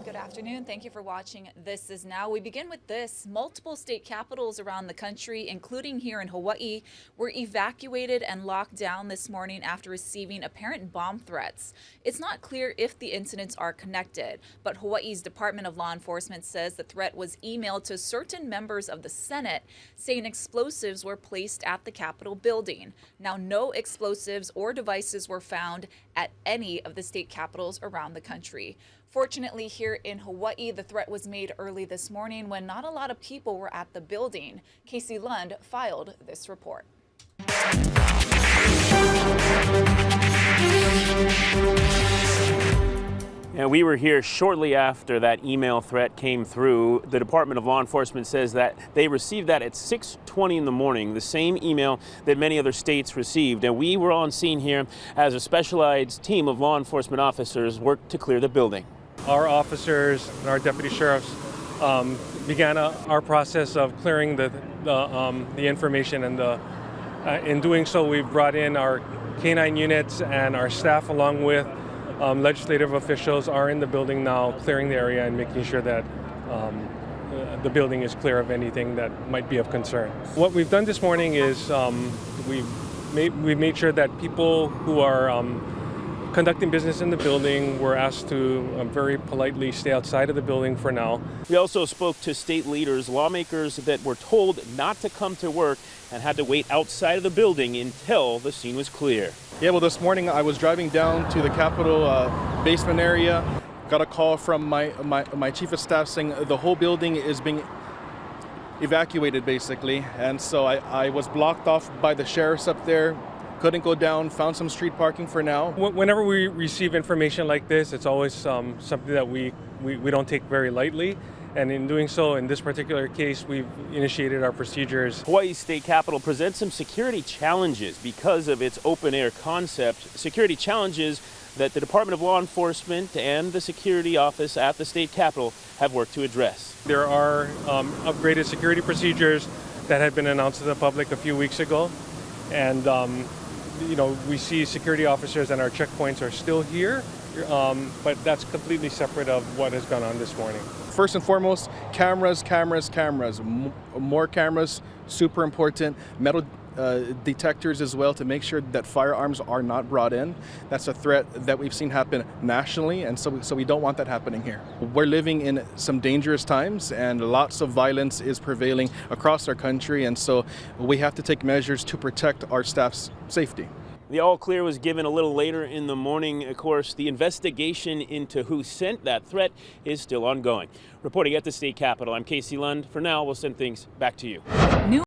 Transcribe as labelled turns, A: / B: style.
A: Good afternoon. Thank you for watching This Is Now. We begin with this. Multiple state capitals around the country, including here in Hawaii, were evacuated and locked down this morning after receiving apparent bomb threats. It's not clear if the incidents are connected, but Hawaii's Department of Law Enforcement says the threat was emailed to certain members of the Senate, saying explosives were placed at the Capitol building. Now, no explosives or devices were found at any of the state capitals around the country. Fortunately, here in Hawaii, the threat was made early this morning when not a lot of people were at the building. Casey Lund filed this report.
B: And we were here shortly after that email threat came through. The Department of Law Enforcement says that they received that at 6:20 in the morning, the same email that many other states received. And we were on scene here as a specialized team of law enforcement officers worked to clear the building.
C: Our officers and our deputy sheriffs began our process of clearing the information, and in doing so, we've brought in our K-9 units, and our staff, along with legislative officials, are in the building now, clearing the area and making sure that the building is clear of anything that might be of concern. What we've done this morning is we've made sure that people who are conducting business in the building were asked to very politely stay outside of the building for now.
B: We also spoke to state leaders, lawmakers that were told not to come to work and had to wait outside of the building until the scene was clear.
D: Yeah, well, this morning I was driving down to the Capitol basement area, got a call from my chief of staff saying the whole building is being evacuated, basically. And so I was blocked off by the sheriffs up there. Couldn't go down, found some street parking for now.
C: Whenever we receive information like this, it's always something that we don't take very lightly. And in doing so, in this particular case, we've initiated our procedures.
B: Hawaii's state capitol presents some security challenges because of its open-air concept. Security challenges that the Department of Law Enforcement and the security office at the state capitol have worked to address.
C: There are upgraded security procedures that had been announced to the public a few weeks ago. And we see security officers and our checkpoints are still here, but that's completely separate of what has gone on this morning.
D: First and foremost, cameras. More cameras, super important. Metal detectors as well to make sure that firearms are not brought in. That's a threat that we've seen happen nationally, and so we don't want that happening here. We're living in some dangerous times, and lots of violence is prevailing across our country, and so we have to take measures to protect our staff's safety.
B: The all clear was given a little later in the morning. Of course, the investigation into who sent that threat is still ongoing. Reporting at the state capitol, I'm Casey Lund. For now, we'll send things back to you.